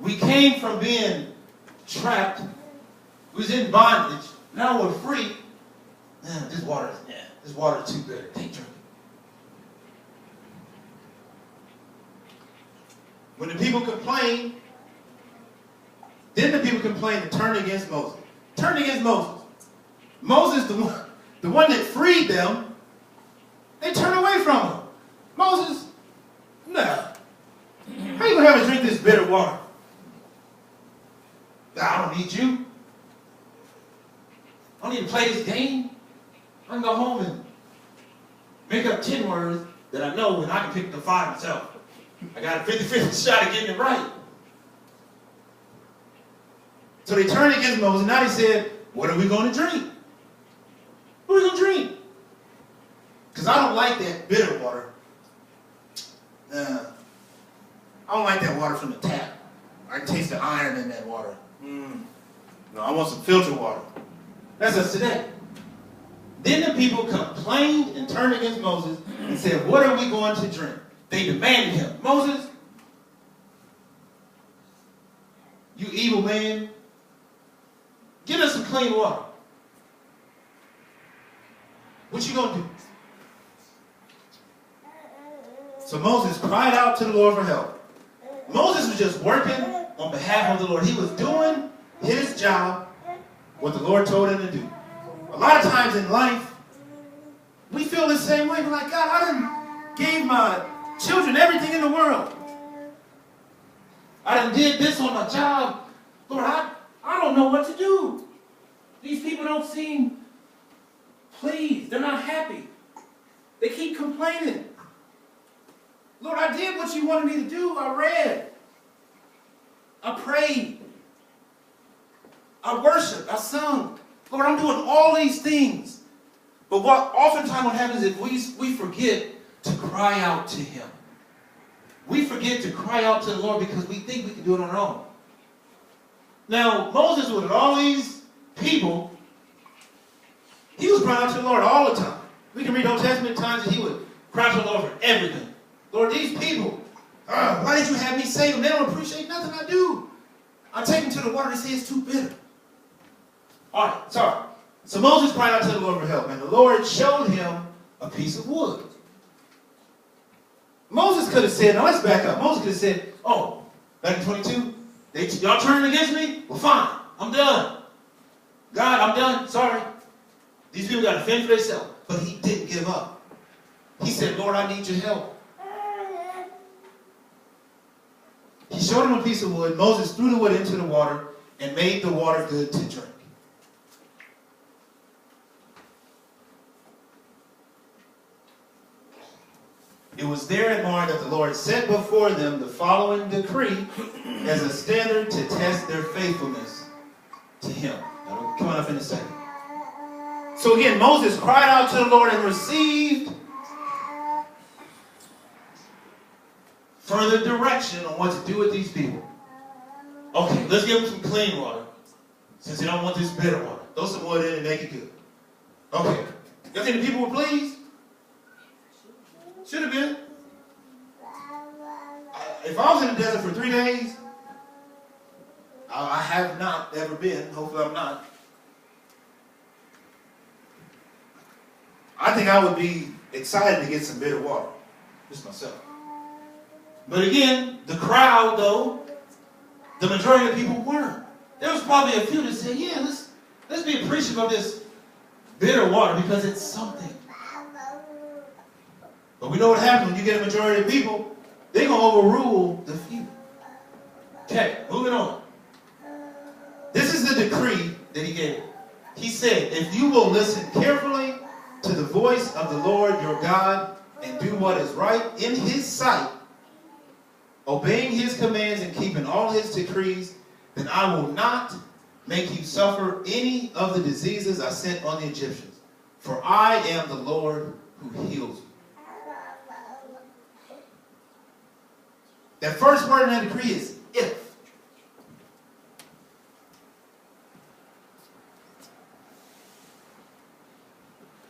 We came from being trapped. We was in bondage. Now we're free. Man, this water is too bitter. Can't drink it. When the people complained, then the people complained and turned against Moses. Turned against Moses. Moses, the one that freed them, they turned away from him. Moses, no. How you going to have me drink this bitter water? I don't need you. I don't need to play this game. I can go home and make up 10 words that I know and I can pick the 5 myself. I got a 50-50 shot of getting it right. So they turned against Moses. Now they said, what are we going to drink? What are we going to drink? Because I don't like that bitter water. I don't like that water from the tap. I can taste the iron in that water. No, I want some filtered water. That's us today. Then the people complained and turned against Moses and said, what are we going to drink? They demanded him. Moses, you evil man, get us some clean water. What you going to do? So Moses cried out to the Lord for help. Moses was just working on behalf of the Lord. He was doing his job, what the Lord told him to do. A lot of times in life, we feel the same way. We're like, God, I done gave my children everything in the world. I done did this on my job. Lord, I don't know what to do. These people don't seem pleased. They're not happy. They keep complaining. Lord, I did what you wanted me to do. I read. I prayed. I worshiped. I sung. Lord, I'm doing all these things. But oftentimes what happens is we forget to cry out to him. We forget to cry out to the Lord because we think we can do it on our own. Now, Moses with all these people, he was crying out to the Lord all the time. We can read Old Testament times that he would cry to the Lord for everything. Lord, these people, why did you have me save them? They don't appreciate nothing I do. I take them to the water, they say it's too bitter. All right, sorry. So Moses cried out to the Lord for help, and the Lord showed him a piece of wood. Moses could have said, now let's back up. Moses could have said, oh, back in 22, y'all turning against me? Well, fine, I'm done. God, I'm done, sorry. These people got to fend for themselves. But he didn't give up. He said, Lord, I need your help. He showed him a piece of wood. Moses threw the wood into the water and made the water good to drink. It was there at Marah that the Lord set before them the following decree as a standard to test their faithfulness to him. That'll come up in a second. So again, Moses cried out to the Lord and received further direction on what to do with these people. Okay, let's give them some clean water. Since they don't want this bitter water. Throw some wood in and make it good. Okay. You think the people were pleased? Should have been. If I was in the desert for 3 days, I have not ever been. Hopefully I'm not. I think I would be excited to get some bitter water. Just myself. But again, the crowd, though, the majority of people weren't. There was probably a few that said, yeah, let's Let's be appreciative of this bitter water because it's something. But we know what happens when you get a majority of people. They're going to overrule the few. Okay, moving on. This is the decree that he gave. He said, if you will listen carefully to the voice of the Lord your God and do what is right in his sight, obeying his commands and keeping all his decrees, then I will not make you suffer any of the diseases I sent on the Egyptians. For I am the Lord who heals you. That first word in that decree is if.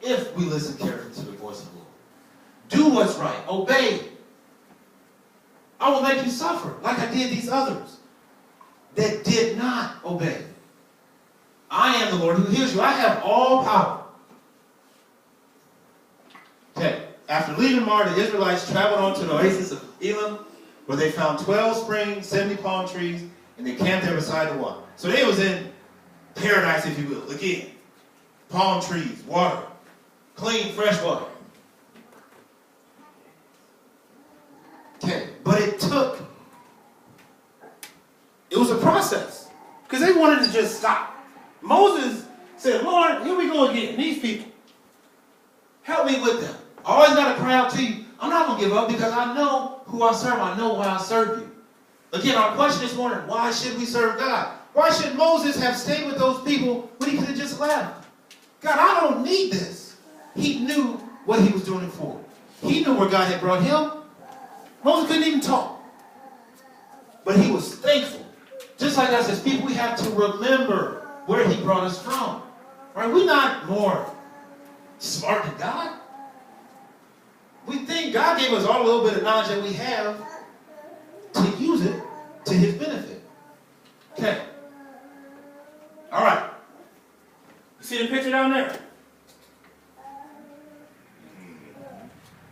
If we listen carefully to the voice of the Lord. Do what's right. Obey. I will make you suffer like I did these others that did not obey. I am the Lord who heals you. I have all power. Okay. After leaving Mar, the Israelites traveled on to the oasis of Elim, where they found 12 springs, 70 palm trees, and they camped there beside the water. So they was in paradise, if you will. Again, palm trees, water, clean, fresh water. Okay, but it was a process. Because they wanted to just stop. Moses said, Lord, here we go again, these people. Help me with them. I always got to cry out to you. I'm not going to give up because I know who I serve. I know why I serve you. Again, our question this morning, why should we serve God? Why should Moses have stayed with those people when he could have just left? God, I don't need this. He knew what he was doing it for. He knew where God had brought him. Moses couldn't even talk. But he was thankful. Just like us as people, we have to remember where he brought us from. Right? We're not more smart than God. We think God gave us all a little bit of knowledge that we have to use it to his benefit. Okay. All right. You see the picture down there?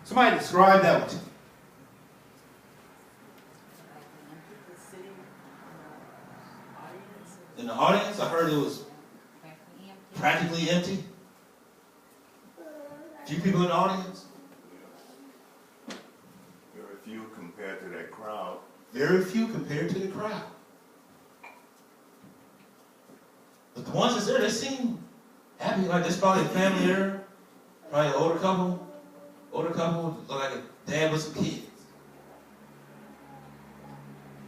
Somebody describe that one to me. In the audience, I heard it was practically empty. Few people in the audience. Very few compared to that crowd. Very few compared to the crowd. But the ones that's there, they seem happy. Like there's probably a family there. Probably an older couple. Older couple, look like a dad with some kids.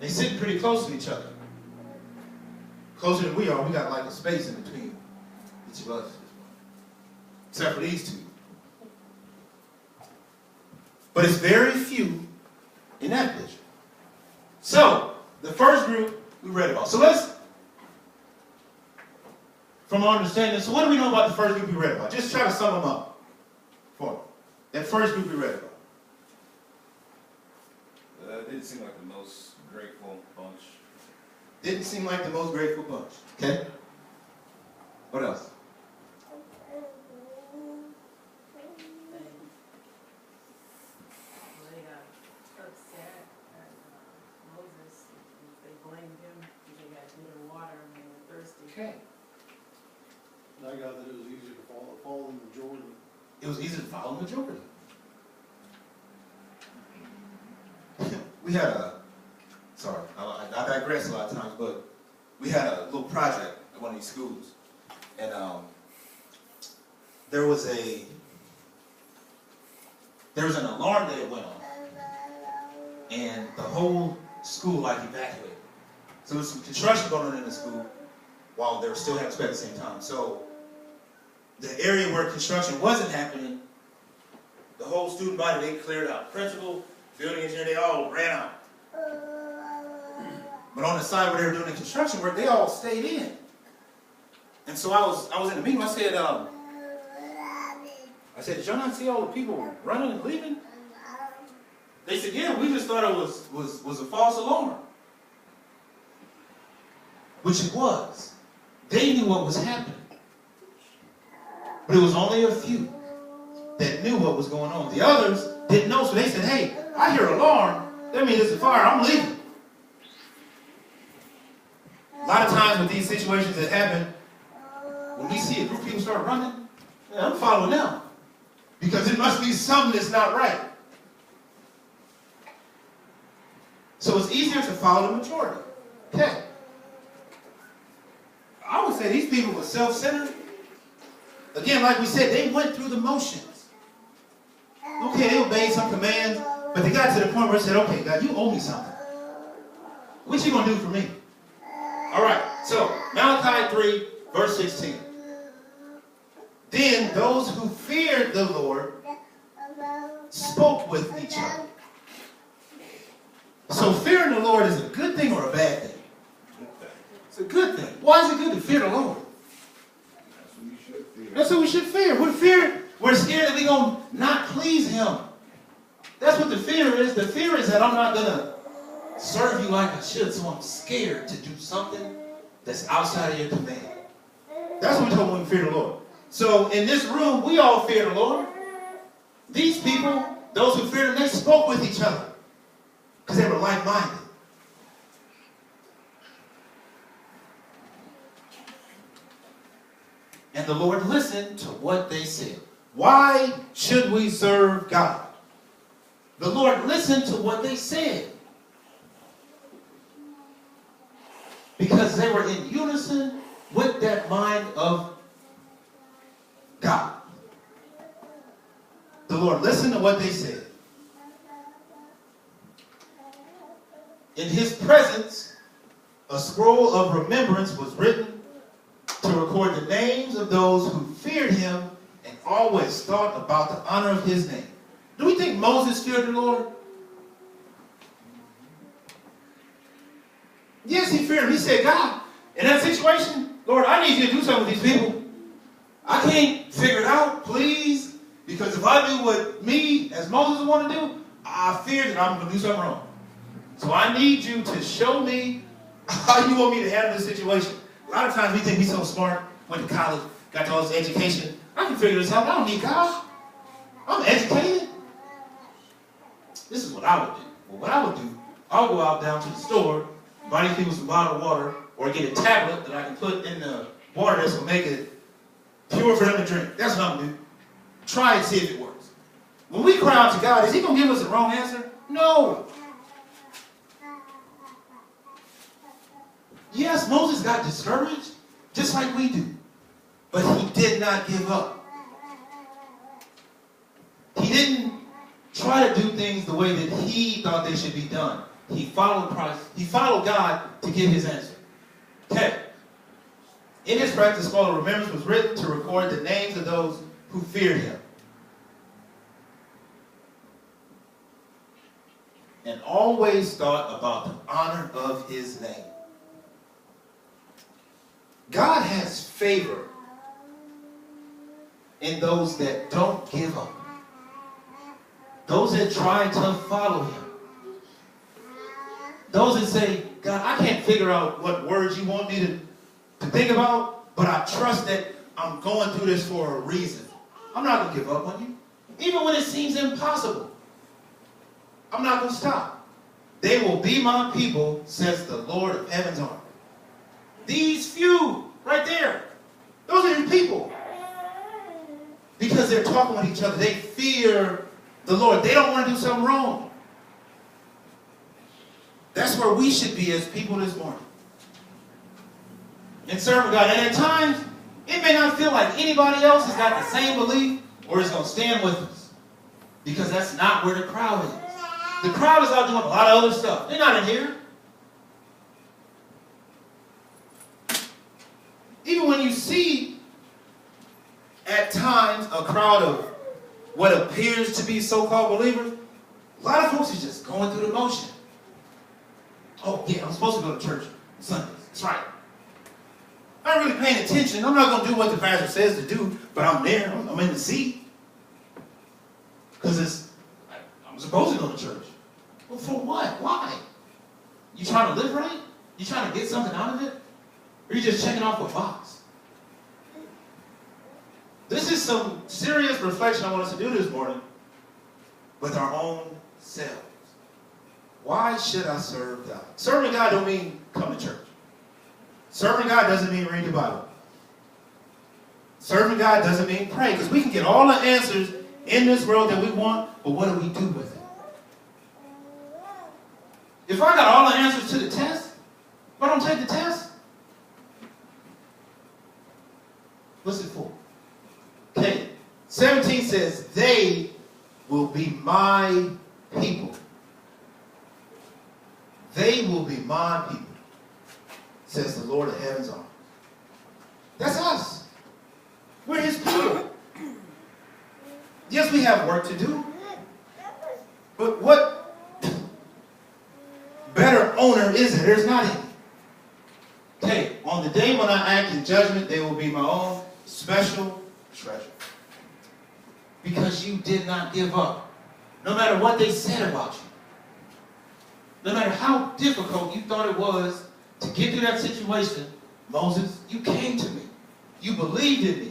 They sitting pretty close to each other. Closer than we are. We got like a space in between each of us. Except for these two. But it's very few in that picture. So, the first group we read about. So let's, from our understanding, so what do we know about the first group we read about? Just try to sum them up for me. That first group we read about. It didn't seem like the most grateful bunch. Didn't seem like the most grateful bunch. Okay? What else? They got upset at Moses. They blamed him because they got bitter water and they were thirsty. Okay. I got that it was easier to follow the majority. It was easy to follow the majority. We had I digress a lot of times, but we had a little project at one of these schools. And there was an alarm that went on. And the whole school evacuated. So there was some construction going on in the school while they were still having school at the same time. So the area where construction wasn't happening, the whole student body, they cleared out. Principal, building engineer, they all ran out. But on the side where they were doing the construction work, they all stayed in. And so I was in the meeting. I said, did y'all not see all the people running and leaving? They said, yeah, we just thought it was a false alarm. Which it was. They knew what was happening. But it was only a few that knew what was going on. The others didn't know, so they said, hey, I hear an alarm. That means it's a fire. I'm leaving. A lot of times with these situations that happen, when we see a group of people start running, man, I'm following them. Because it must be something that's not right. So it's easier to follow the majority. Okay. I would say these people were self-centered. Again, like we said, they went through the motions. Okay, they obeyed some commands, but they got to the point where they said, okay, God, you owe me something. What you going to do for me? All right, so Malachi 3, verse 16. Then those who feared the Lord spoke with each other. So fearing the Lord is a good thing or a bad thing? It's a good thing. Why is it good to fear the Lord? That's what we should fear. We're scared that we're going to not please him. That's what the fear is. The fear is that I'm not going to serve you like I should, so I'm scared to do something that's outside of your command. That's what we're talking when we fear the Lord. So in this room, we all fear the Lord. These people, those who feared him, they spoke with each other because they were like-minded. And the Lord listened to what they said. Why should we serve God? The Lord listened to what they said. Because they were in unison with that mind of God. The Lord listened to what they said. In his presence, a scroll of remembrance was written to record the names of those who feared him and always thought about the honor of his name. Do we think Moses feared the Lord? Yes, he feared him. He said, God, in that situation, Lord, I need you to do something with these people. I can't figure it out, please. Because if I do what me, as Moses would want to do, I fear that I'm going to do something wrong. So I need you to show me how you want me to handle this situation. A lot of times we think we're so smart, went to college, got all this education. I can figure this out. I don't need God. I'm educated. This is what I would do. Well, what I would do, I'll go out down to the store, buy these people some bottled water, or get a tablet that I can put in the water that's going to make it pure for them to drink. That's what I'm going to do. Try and see if it works. When we cry out to God, is he going to give us the wrong answer? No. Yes, Moses got discouraged, just like we do. But he did not give up. He didn't try to do things the way that he thought they should be done. He followed Christ. He followed God to get his answer. Okay. In his practice, scroll of remembrance was written to record the names of those who feared him. And always thought about the honor of his name. God has favor in those that don't give up. Those that try to follow him. Those that say, God, I can't figure out what words you want me to think about, but I trust that I'm going through this for a reason. I'm not going to give up on you. Even when it seems impossible. I'm not going to stop. They will be my people, says the Lord of heaven's army. These few, right there, those are your people. Because they're talking with each other. They fear the Lord. They don't want to do something wrong. That's where we should be as people this morning. And serving God. And at times, it may not feel like anybody else has got the same belief or is going to stand with us. Because that's not where the crowd is. The crowd is out doing a lot of other stuff. They're not in here. Even when you see, at times, a crowd of what appears to be so-called believers, a lot of folks are just going through the motion. Oh, yeah, I'm supposed to go to church Sundays. That's right. I'm not really paying attention. I'm not going to do what the pastor says to do, but I'm there. I'm in the seat. Because I'm supposed to go to church. Well, for what? Why? You trying to live right? You trying to get something out of it? Or you just checking off a box? This is some serious reflection I want us to do this morning with our own selves. Why should I serve God? Serving God don't mean come to church. Serving God doesn't mean read the Bible. Serving God doesn't mean pray, because we can get all the answers in this world that we want, but what do we do with it? If I got all the answers to the test, if I don't take the test, what's it for? Okay, 17 says, they will be my people. They will be my people, says the Lord of heaven's army. That's us. We're his people. Yes, we have work to do. But what better owner is there? There's not any. Okay, on the day when I act in judgment, they will be my own special treasure. Because you did not give up. No matter what they said about you. No matter how difficult you thought it was to get through that situation, Moses, you came to me. You believed in me.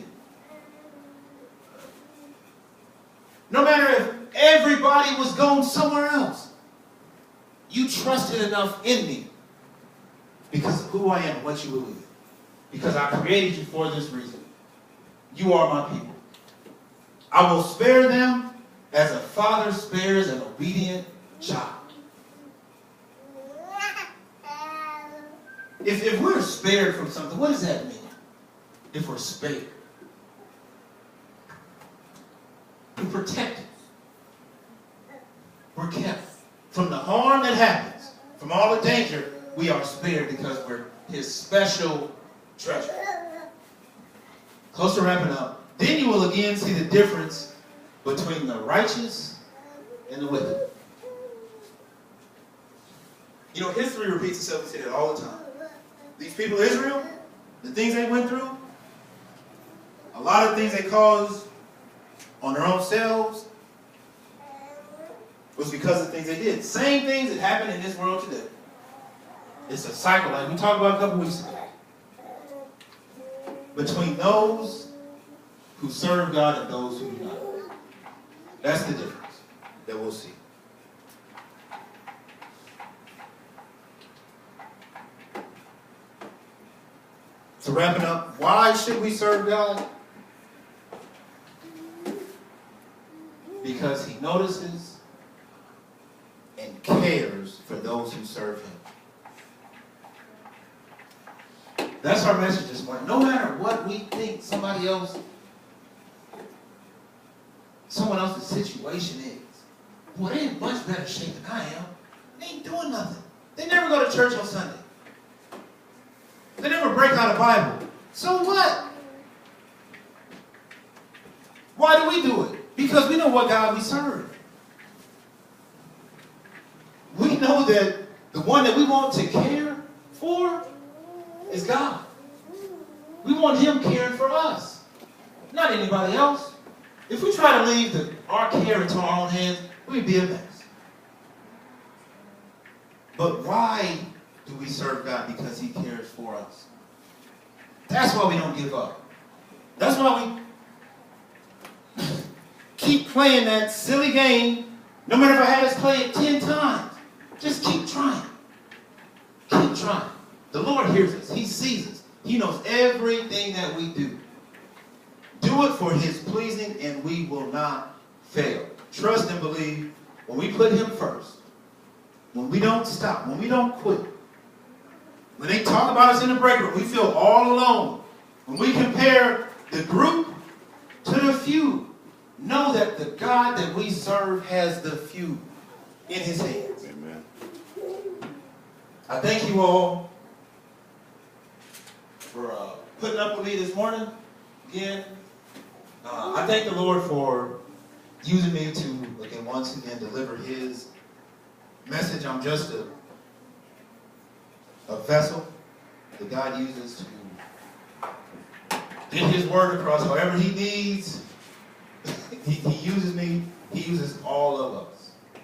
No matter if everybody was going somewhere else, you trusted enough in me because of who I am and what you believe in. Because I created you for this reason. You are my people. I will spare them as a father spares an obedient child. If we're spared from something, what does that mean? If we're spared. We're protected. We're kept. From the harm that happens, from all the danger, we are spared because we're his special treasure. Close to wrapping up. Then you will again see the difference between the righteous and the wicked. You know, history repeats itself. We say that all the time. These people of Israel, the things they went through, a lot of things they caused on their own selves was because of things they did. Same things that happen in this world today. It's a cycle, like we talked about a couple weeks ago. Between those who serve God and those who do not. That's the difference that we'll see. So wrapping up, why should we serve God? Because he notices and cares for those who serve him. That's our message this morning. No matter what we think someone else's situation is, boy, they in much better shape than I am. They ain't doing nothing. They never go to church on Sunday. They never break out a Bible. So what? Why do we do it? Because we know what God we serve. We know that the one that we want to care for is God. We want him caring for us, not anybody else. If we try to leave our care into our own hands, we'd be a mess. But why do we serve God? Because he cares for us. That's why we don't give up. That's why we keep playing that silly game. No matter if I had us play it 10 times, just keep trying. Keep trying. The Lord hears us. He sees us. He knows everything that we do. Do it for his pleasing and we will not fail. Trust and believe when we put him first. When we don't stop. When we don't quit. When they talk about us in the break room, we feel all alone. When we compare the group to the few, know that the God that we serve has the few in his hands. Amen. I thank you all for putting up with me this morning. Again, I thank the Lord for using me to, again, once again, deliver his message. I'm just a vessel that God uses to get his word across however he needs. He uses me. He uses all of us.